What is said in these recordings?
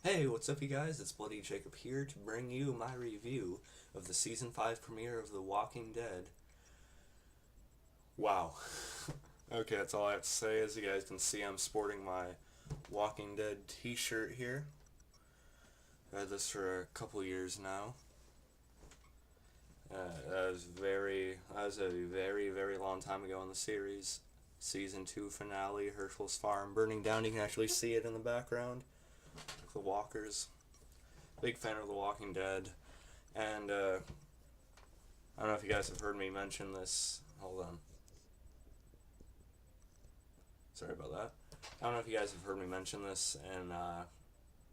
Hey, what's up, you guys? It's Bloody Jacob here to bring you my review of the Season 5 premiere of The Walking Dead. Wow. Okay, that's all I have to say. As you guys can see, I'm sporting my Walking Dead t-shirt here. I've had this for a couple years now. That was a very long time ago in the series. Season 2 finale, Herschel's farm burning down. You can actually see it in the background. The walkers. Big fan of The Walking Dead. And, I don't know if you guys have heard me mention this. Hold on. Sorry about that. I don't know if you guys have heard me mention this in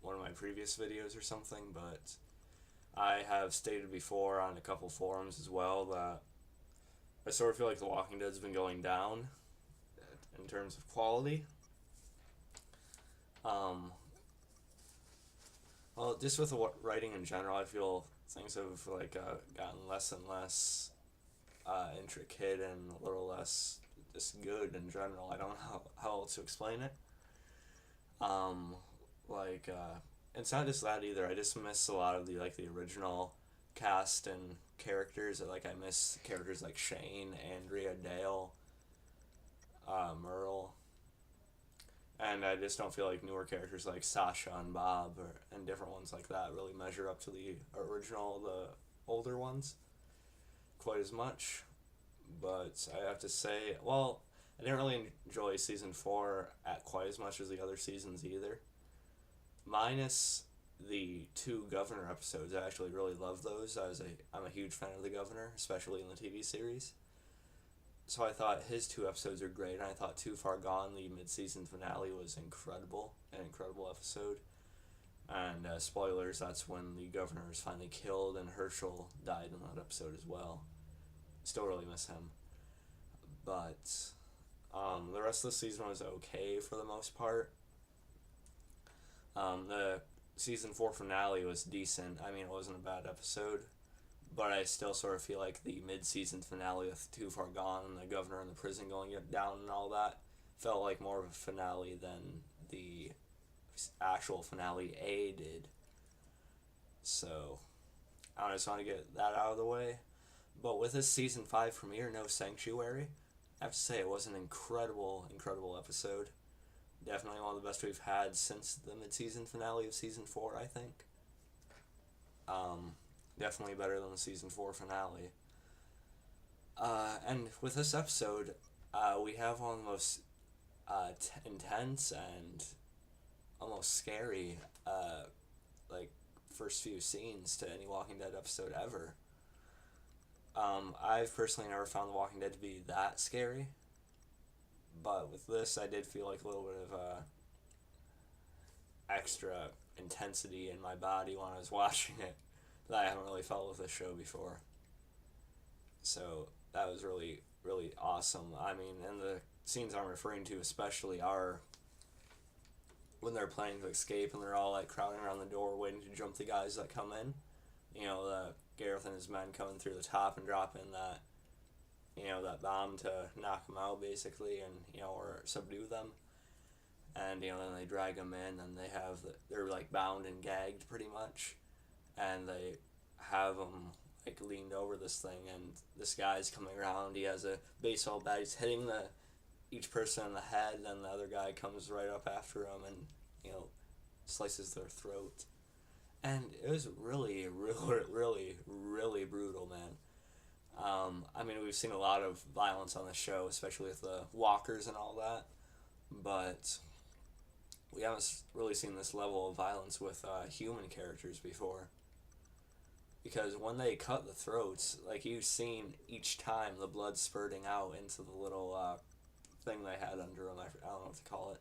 one of my previous videos or something, but I have stated before on a couple forums as well that I sort of feel like The Walking Dead's been going down in terms of quality. Well, just with the writing in general, I feel things have gotten less and less intricate and a little less just good in general. I don't know how else to explain it. Um, it's not just that either. I just miss a lot of the original cast and characters. I miss characters like Shane, Andrea, Dale, Merle, and I just don't feel like newer characters like Sasha and Bob and different ones like that really measure up to the original, the older ones, quite as much. But I have to say, well, I didn't really enjoy season 4 at quite as much as the other seasons either. Minus the two Governor episodes, I actually really love those. I'm a huge fan of the Governor, especially in the TV series. So I thought his two episodes are great, and I thought Too Far Gone, the mid-season finale, was incredible, an incredible episode. And spoilers, that's when the governor was finally killed, and Herschel died in that episode as well. Still really miss him. But the rest of the season was okay for the most part. The season 4 finale was decent. I mean, it wasn't a bad episode, but I still sort of feel like the mid-season finale with Too Far Gone and the governor in the prison going down and all that felt like more of a finale than the actual finale A did. So, I just want to get that out of the way. But with this season 5 premiere, No Sanctuary, I have to say it was an incredible episode. Definitely one of the best we've had since the mid-season finale of season 4, I think. Definitely better than the season 4 finale. And with this episode, we have one of the most intense and almost scary first few scenes to any Walking Dead episode ever. I've personally never found The Walking Dead to be that scary, but with this, I did feel like a little bit of extra intensity in my body when I was watching it that I haven't really felt with this show before. So that was really awesome. I mean, and the scenes I'm referring to especially are when they're planning to escape and they're all crowding around the door waiting to jump the guys that come in. Gareth and his men coming through the top and dropping that bomb to knock them out basically, and or subdue them. And then they drag them in, and they're bound and gagged pretty much, and they have them leaned over this thing, and this guy's coming around. He has a baseball bat. He's hitting each person in the head, and then the other guy comes right up after him and slices their throat. And it was really brutal, man. I mean, we've seen a lot of violence on the show, especially with the walkers and all that, but we haven't really seen this level of violence with human characters before. Because when they cut the throats, you've seen each time the blood spurting out into the little thing they had under them. I don't know what to call it.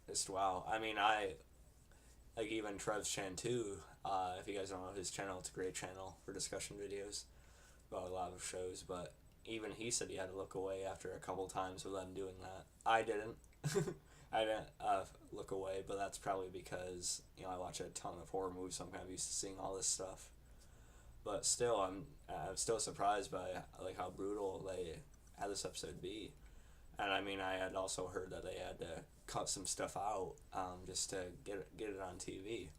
Just wow. I mean, even Trev's Chan too. If you guys don't know his channel, it's a great channel for discussion videos about a lot of shows. But even he said he had to look away after a couple times of them doing that. I didn't. I didn't look away, but that's probably because I watch a ton of horror movies, so I'm kind of used to seeing all this stuff. But still, I'm still surprised by how brutal they had this episode be. And I mean, I had also heard that they had to cut some stuff out, just to get it on TV.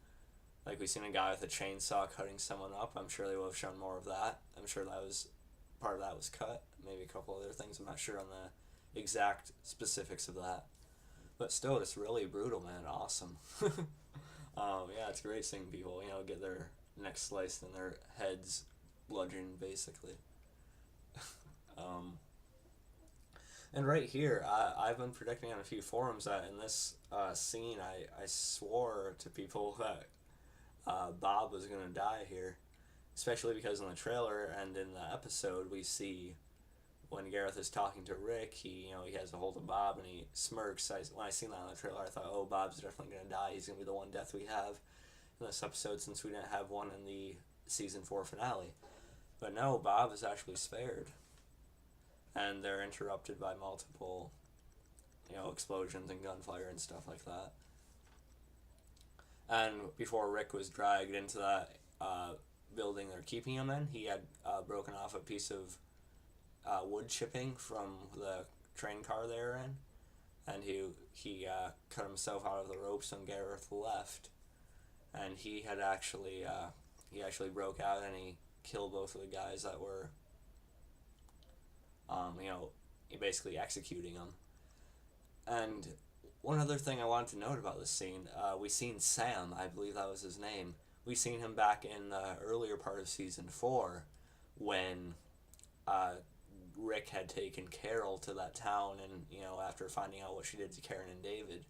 Like, we seen a guy with a chainsaw cutting someone up. I'm sure they will have shown more of that. I'm sure that was part of that was cut. Maybe a couple other things. I'm not sure on the exact specifics of that. But still, it's really brutal, man. Awesome. Yeah, it's great seeing people, get their necks sliced and their heads bludgeoned, basically. And right here, I've been predicting on a few forums that in this scene, I swore to people that Bob was going to die here. Especially because in the trailer and in the episode, we see when Gareth is talking to Rick, he has a hold of Bob and he smirks. When I seen that in the trailer, I thought, oh, Bob's definitely going to die. He's going to be the one death we have in this episode, since we didn't have one in the season 4 finale. But no, Bob is actually spared. And they're interrupted by multiple, explosions and gunfire and stuff like that. And before Rick was dragged into that building they're keeping him in, he had broken off a piece of wood chipping from the train car they were in, and he cut himself out of the ropes when Gareth left, and he actually broke out and he killed both of the guys that were basically executing him. And one other thing I wanted to note about this scene, we seen Sam, I believe that was his name. We seen him back in the earlier part of season 4 when Rick had taken Carol to that town, and after finding out what she did to Karen and David,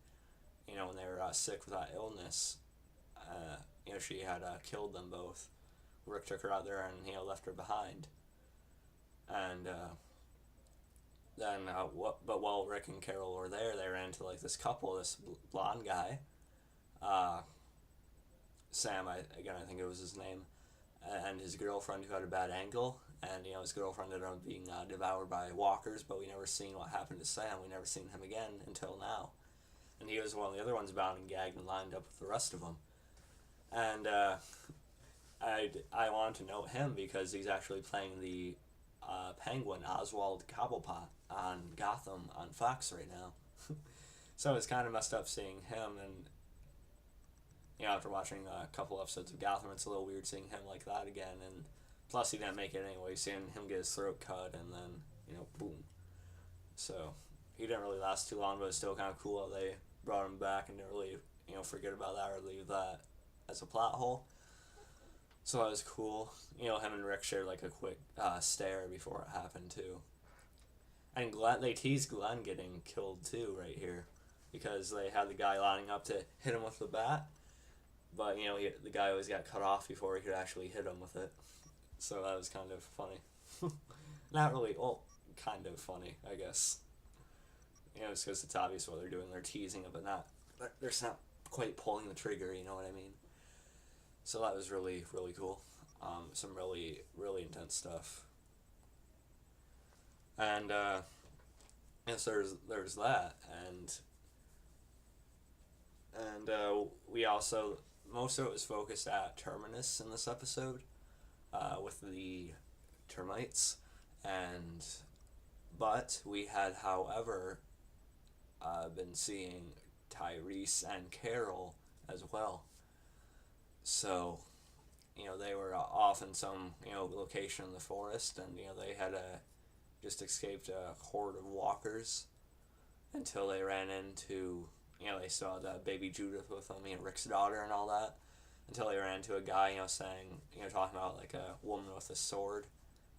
when they were sick with that illness, she had killed them both. Rick took her out there and left her behind. And then but while Rick and Carol were there, they ran into like this couple, this blonde guy, Sam, I think it was his name, and his girlfriend who had a bad ankle, and his girlfriend ended up being devoured by walkers, but we never seen what happened to Sam. We never seen him again until now, and he was one of the other ones bound and gagged and lined up with the rest of them. And I wanted to note him because he's actually playing the Penguin, Oswald Cobblepot, on Gotham on Fox right now. So it's kind of messed up seeing him, and after watching a couple episodes of Gotham, it's a little weird seeing him like that again. And plus, he didn't make it anyway. Seeing him get his throat cut and then boom. So he didn't really last too long, but it's still kind of cool how they brought him back and didn't really forget about that or leave that as a plot hole. So that was cool. Him and Rick shared like a quick stare before it happened too. And they teased Glenn getting killed too right here, because they had the guy lining up to hit him with the bat, but the guy always got cut off before he could actually hit him with it. So that was kind of funny. Not really, well, kind of funny, I guess. It's because it's obvious what they're doing. They're teasing it, but they're not quite pulling the trigger. You know what I mean? So that was really, really cool. Some really, really intense stuff. And yes, there's that, and we also, most of it was focused at Terminus in this episode, with the termites, but we had, however, been seeing Tyreese and Carol as well. So, they were off in some, location in the forest, and, they had just escaped a horde of walkers until they ran into, they saw the baby Judith with them, Rick's daughter and all that, until they ran into a guy, saying, talking about like a woman with a sword,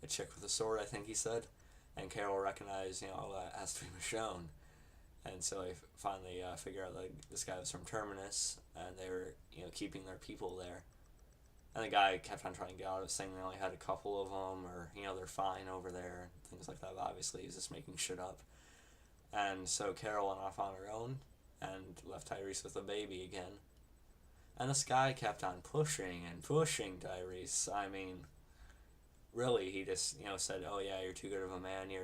a chick with a sword, I think he said, and Carol recognized, that has to be Michonne. And so they finally figure out that this guy was from Terminus, and they were, keeping their people there. And the guy kept on trying to get out of it, saying they only had a couple of them, or, they're fine over there, and things like that. But obviously, he's just making shit up. And so Carol went off on her own, and left Tyreese with a baby again. And this guy kept on pushing and pushing Tyreese. I mean, really, he just, said, oh yeah, you're too good of a man, you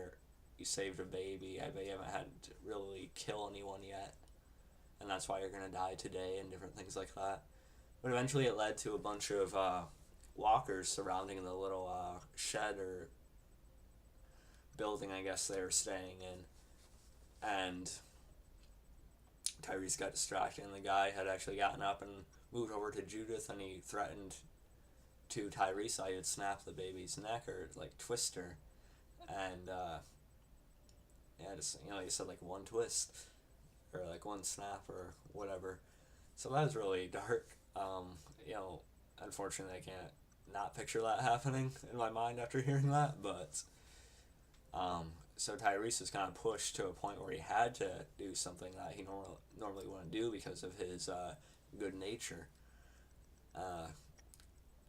saved a baby, I bet you haven't had to really kill anyone yet, and that's why you're gonna die today, and different things like that. But eventually it led to a bunch of walkers surrounding the little shed or building, I guess, they were staying in. And Tyreese got distracted, and the guy had actually gotten up and moved over to Judith, and he threatened to Tyreese I would snap the baby's neck or like twist her, and yeah, just he said like one twist or like one snap or whatever. So that was really dark. You know, unfortunately, I can't not picture that happening in my mind after hearing that, but so Tyreese was kind of pushed to a point where he had to do something that he normally wouldn't do because of his good nature.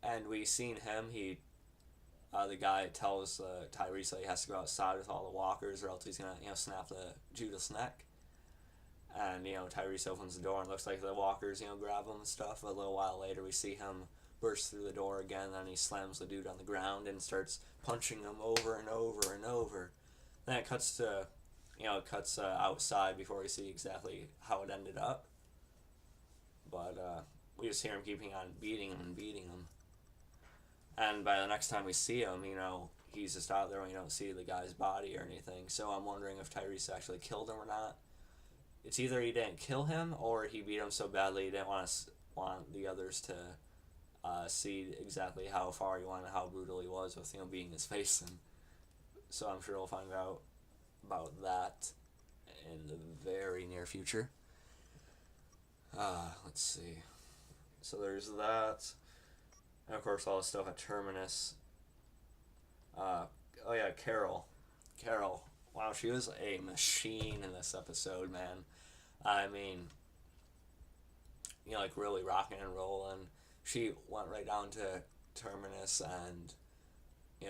And we seen him. The guy tells Tyreese that he has to go outside with all the walkers, or else he's gonna snap the Judith's neck. And Tyreese opens the door and looks like the walkers grab him and stuff. A little while later, we see him burst through the door again. Then he slams the dude on the ground and starts punching him over and over and over. Then it cuts to, outside before we see exactly how it ended up. But we just hear him keeping on beating him and beating him. And by the next time we see him, he's just out there and we don't see the guy's body or anything. So I'm wondering if Tyreese actually killed him or not. It's either he didn't kill him or he beat him so badly he didn't want the others to see exactly how far he went and how brutal he was with beating his face in. So I'm sure we'll find out about that in the very near future. Let's see. So there's that. And of course all the stuff at Terminus. Carol. Wow, she was a machine in this episode, man. I mean, like really rocking and rolling. She went right down to Terminus and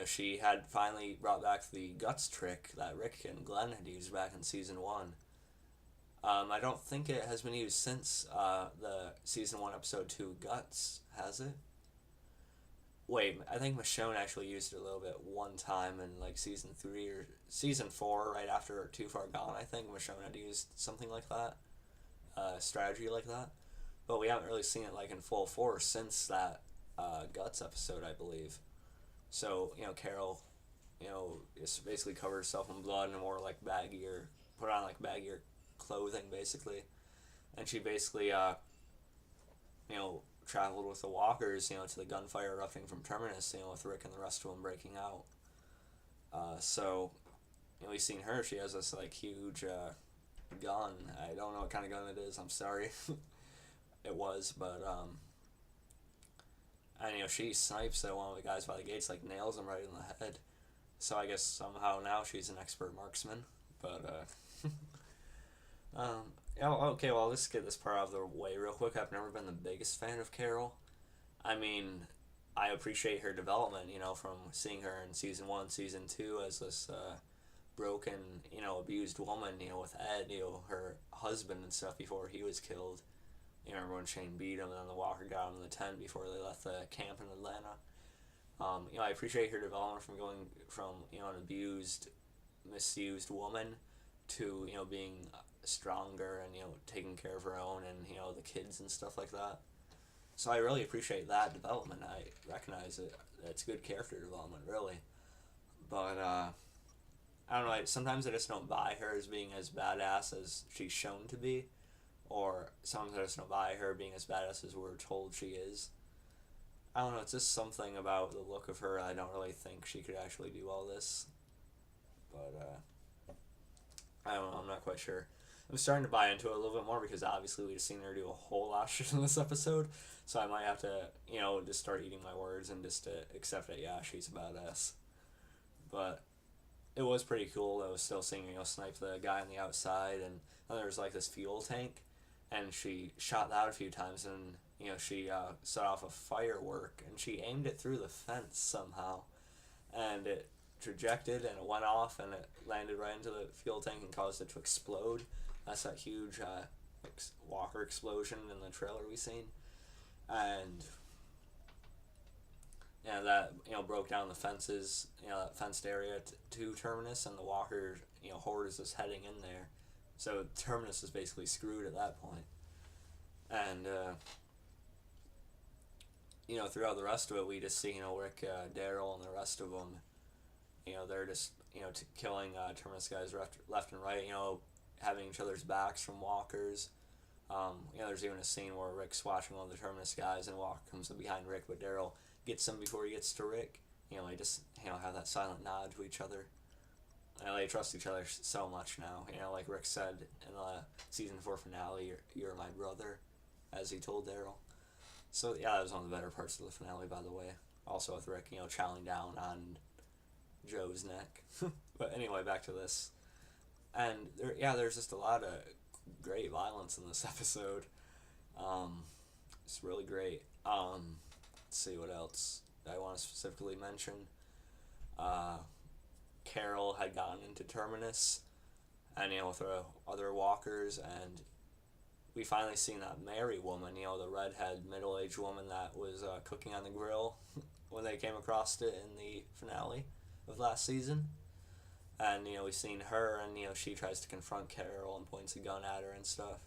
she had finally brought back the guts trick that Rick and Glenn had used back in season 1. I don't think it has been used since the season 1 episode 2 guts, has it? Wait, I think Michonne actually used it a little bit one time in like season 3 or season 4, right after Too Far Gone. I think Michonne had used something like that, strategy like that, but we haven't really seen it like in full force since that guts episode, I believe. So Carol, just basically covered herself in blood and wore like put on like baggier clothing basically, and she basically traveled with the walkers to the gunfire erupting from Terminus, with Rick and the rest of them breaking out. So we've seen her. She has this like huge gun. I don't know what kind of gun it is. I'm sorry. It was, but and she snipes at one of the guys by the gates, like nails him right in the head. So I guess somehow now she's an expert marksman. But okay, well, let's get this part out of the way real quick. I've never been the biggest fan of Carol. I mean, I appreciate her development, from seeing her in season 1, season 2 as this broken, abused woman, with Ed, her husband and stuff before he was killed. Remember when Shane beat him and then the walker got him in the tent before they left the camp in Atlanta. I appreciate her development from going from, an abused, misused woman to, being stronger and, taking care of her own and, the kids and stuff like that. So I really appreciate that development. I recognize it. It's good character development, really. But, I don't know, sometimes I just don't buy her as being as badass as she's shown to be. Or sometimes I just don't buy her being as badass as we're told she is. I don't know, it's just something about the look of her. I don't really think she could actually do all this. But, I don't know, I'm not quite sure. I'm starting to buy into it a little bit more because obviously we've seen her do a whole lot of shit in this episode. So I might have to, just start eating my words and just accept that, yeah, she's a badass. But it was pretty cool. I was still seeing, snipe the guy on the outside. And then there was like this fuel tank. And she shot that a few times and, she set off a firework. And she aimed it through the fence somehow. And it trajected and it went off and it landed right into the fuel tank and caused it to explode. That's that huge walker explosion in the trailer we seen. And that broke down the fences, that fenced area to Terminus, and the walker horde is just heading in there. So Terminus is basically screwed at that point. And throughout the rest of it, we just see Rick, Daryl, and the rest of them. They're just killing Terminus guys left and right. Having each other's backs from walkers. There's even a scene where Rick's watching one of the Terminus guys and Walker comes up behind Rick, but Daryl gets him before he gets to Rick. They just, have that silent nod to each other. They trust each other so much now. Like Rick said in the season 4 finale, you're my brother, as he told Daryl. So, yeah, that was one of the better parts of the finale, by the way. Also with Rick, chowing down on Joe's neck. But anyway, back to this. And, there's just a lot of great violence in this episode. It's really great. Let's see what else I want to specifically mention. Carol had gotten into Terminus, and with the other walkers, and we finally seen that Mary woman, the redhead middle-aged woman that was cooking on the grill when they came across it in the finale of last season. And we've seen her, and she tries to confront Carol and points a gun at her and stuff.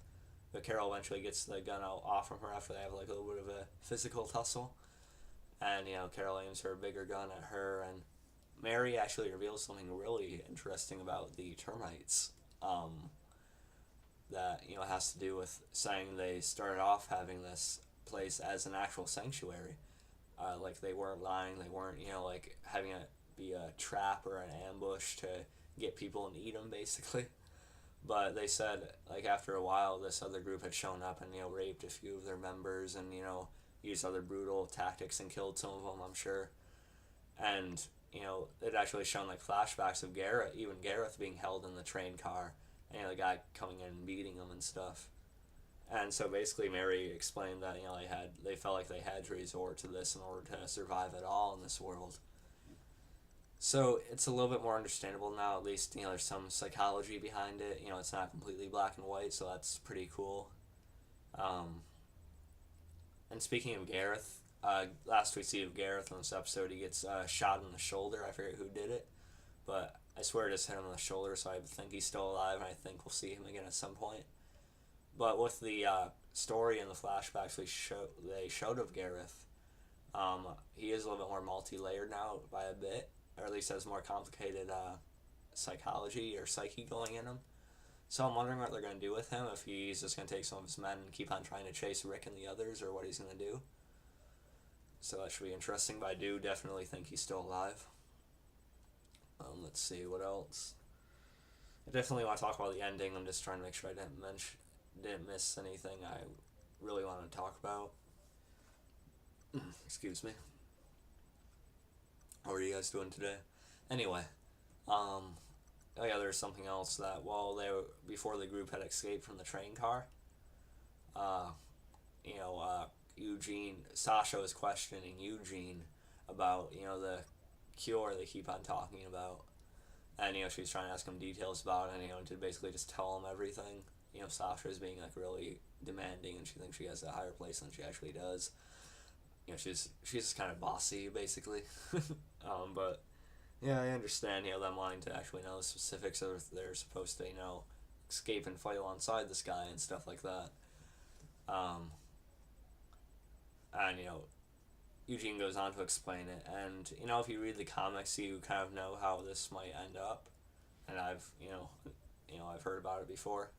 But Carol eventually gets the gun off from her after they have like a little bit of a physical tussle. And Carol aims her bigger gun at her, and Mary actually reveals something really interesting about the termites. That has to do with saying they started off having this place as an actual sanctuary. Like they weren't lying, they weren't like having it be a trap or an ambush to get people and eat them basically. But they said like after a while this other group had shown up and raped a few of their members and used other brutal tactics and killed some of them, I'm sure. And it actually shown like flashbacks of Gareth being held in the train car, and the guy coming in and beating him and stuff. And so basically Mary explained that they felt like they had to resort to this in order to survive at all in this world. So it's a little bit more understandable now, at least there's some psychology behind it. It's not completely black and white, so that's pretty cool. And speaking of Gareth, last we see of Gareth in this episode, he gets shot in the shoulder. I forget who did it, but I swear it just hit him in the shoulder, so I think he's still alive, and I think we'll see him again at some point. But with the story and the flashbacks they showed of Gareth, he is a little bit more multi-layered now by a bit, or at least has more complicated psychology or psyche going in him. So I'm wondering what they're going to do with him, if he's just going to take some of his men and keep on trying to chase Rick and the others, or what he's going to do. So that should be interesting, but I do definitely think he's still alive. Let's see, what else? I definitely want to talk about the ending. I'm just trying to make sure I didn't miss anything I really want to talk about. Excuse me. How are you guys doing today? Anyway, there's something else that before the group had escaped from the train car, Sasha was questioning Eugene about, the cure they keep on talking about. And, she was trying to ask him details about it, and, to basically just tell him everything. Sasha is being, like, really demanding, and she thinks she has a higher place than she actually does. She's just kind of bossy, basically. But, yeah, I understand, them wanting to actually know the specifics of if they're supposed to, escape and fight alongside this guy and stuff like that. And, Eugene goes on to explain it, and, if you read the comics, you kind of know how this might end up, and I've heard about it before,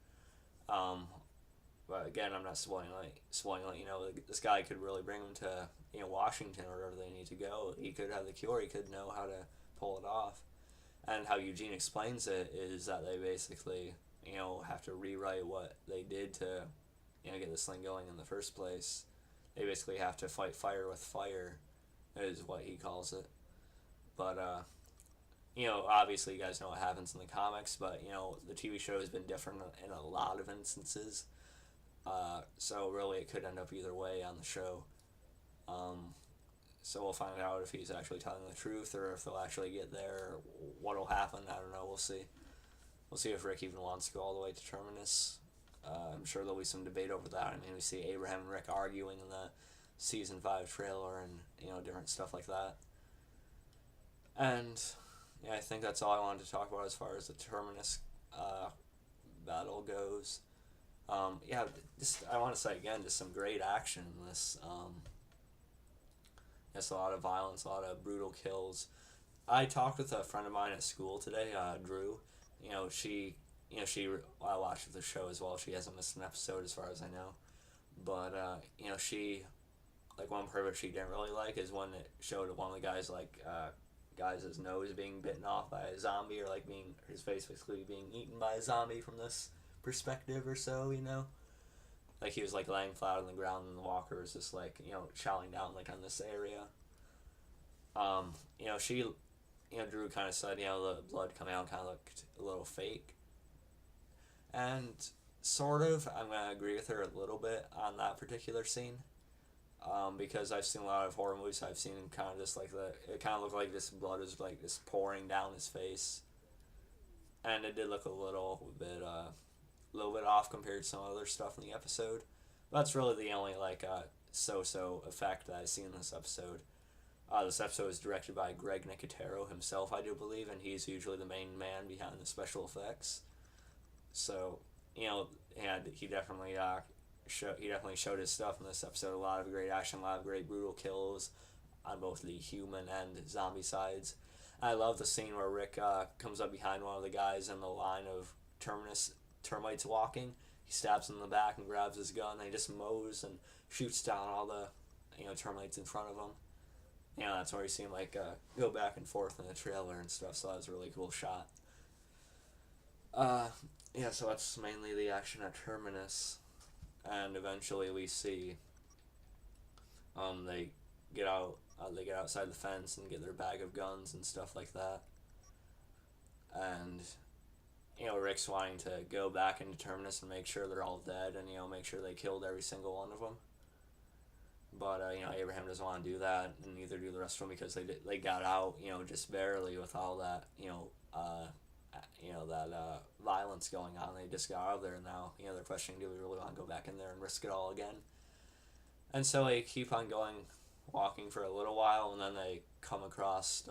but again, I'm not spoiling it, this guy could really bring them to, Washington or wherever they need to go. He could have the cure, he could know how to pull it off, and how Eugene explains it is that they basically, have to rewrite what they did to, get this thing going in the first place. They basically have to fight fire with fire, is what he calls it. But, obviously you guys know what happens in the comics, but, the TV show has been different in a lot of instances. So really it could end up either way on the show. So we'll find out if he's actually telling the truth, or if they'll actually get there, or what'll happen, I don't know, we'll see. We'll see if Rick even wants to go all the way to Terminus. I'm sure there'll be some debate over that. I mean, we see Abraham and Rick arguing in the Season 5 trailer and, different stuff like that. And, yeah, I think that's all I wanted to talk about as far as the Terminus battle goes. Just I want to say again, just some great action in this. Just a lot of violence, a lot of brutal kills. I talked with a friend of mine at school today, Drew. She I watched the show as well. She hasn't missed an episode as far as I know. But, she, like, one part she didn't really like is when it showed one of the guys, guys' nose being bitten off by a zombie, or, like, his face basically being eaten by a zombie from this perspective or so, Like, he was, like, laying flat on the ground, and the walker was just, like, chowing down, like, on this area. She, Drew kind of said, the blood coming out kind of looked a little fake. And sort of, I'm going to agree with her a little bit on that particular scene. Because I've seen a lot of horror movies, I've seen kind of just like it kind of looked like this blood was like just pouring down his face. And it did look a little bit off compared to some other stuff in the episode. That's really the only, so-so effect that I see in this episode. This episode is directed by Greg Nicotero himself, I do believe, and he's usually the main man behind the special effects. So, and he definitely showed his stuff in this episode. A lot of great action, a lot of great brutal kills on both the human and zombie sides. I love the scene where Rick comes up behind one of the guys in the line of Terminus termites walking. He stabs him in the back and grabs his gun, and he just mows and shoots down all the termites in front of him. That's where you see him go back and forth in the trailer and stuff, so that was a really cool shot. So that's mainly the action at Terminus. And eventually we see they get outside the fence and get their bag of guns and stuff like that. And Rick's wanting to go back into Terminus and make sure they're all dead, and make sure they killed every single one of them. But Abraham doesn't want to do that, and neither do the rest of them, because they got out just barely with all that violence going on. They just got out of there, and now they're questioning, do we really want to go back in there and risk it all again? And so they keep on walking for a little while, and then they come across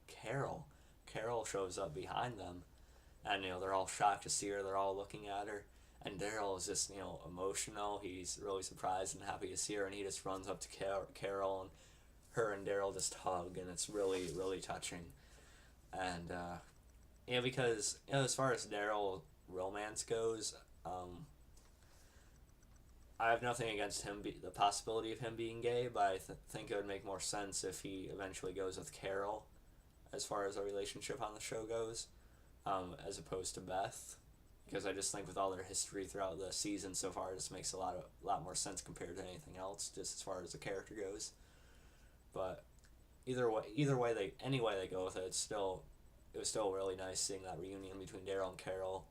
Carol. Carol shows up behind them, and they're all shocked to see her. They're all looking at her, and Daryl is just emotional. He's really surprised and happy to see her, and he just runs up to Carol, and her and Daryl just hug, and it's really, really touching. And because as far as Daryl romance goes, I have nothing against him, the possibility of him being gay, but I think it would make more sense if he eventually goes with Carol, as far as a relationship on the show goes, as opposed to Beth, because I just think with all their history throughout the season so far, it just makes a lot more sense compared to anything else, just as far as the character goes. But either way they go with it, it was still really nice seeing that reunion between Daryl and Carol.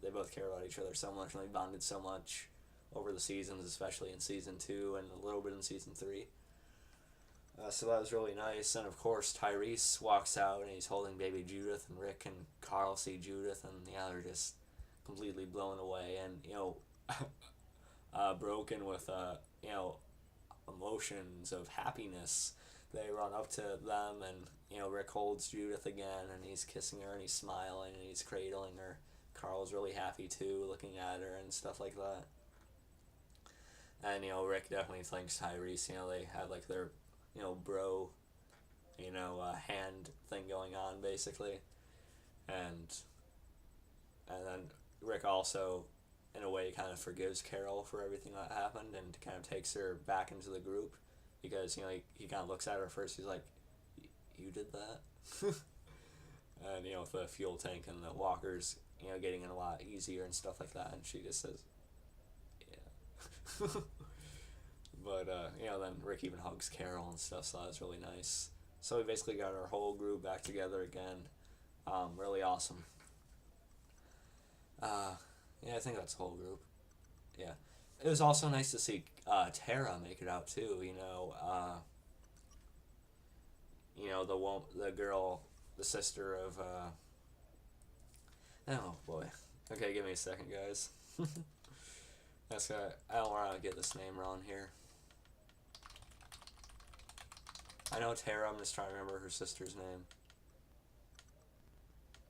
They both care about each other so much, and they bonded so much over the seasons, especially in season 2 and a little bit in season 3. So that was really nice. And of course, Tyreese walks out, and he's holding baby Judith, and Rick and Carl see Judith, and they're just completely blown away and broken with emotions of happiness. They run up to them, and Rick holds Judith again, and he's kissing her, and he's smiling, and he's cradling her. Carl's really happy too, looking at her and stuff like that. And Rick definitely thanks Tyreese. They had their bro hand thing going on, basically. And then Rick also, in a way, kind of forgives Carol for everything that happened, and kind of takes her back into the group, because he kind of looks at her first. He's like, "You did that?" And with the fuel tank and the walkers getting in a lot easier and stuff like that, and she just says, "Yeah." But then Rick even hugs Carol and stuff, so that was really nice. So we basically got our whole group back together again. Really awesome. I think that's the whole group. Yeah. It was also nice to see Tara make it out too. The girl, the sister of. Oh boy. Okay, give me a second, guys. I don't want to get this name wrong here. I know Tara. I'm just trying to remember her sister's name.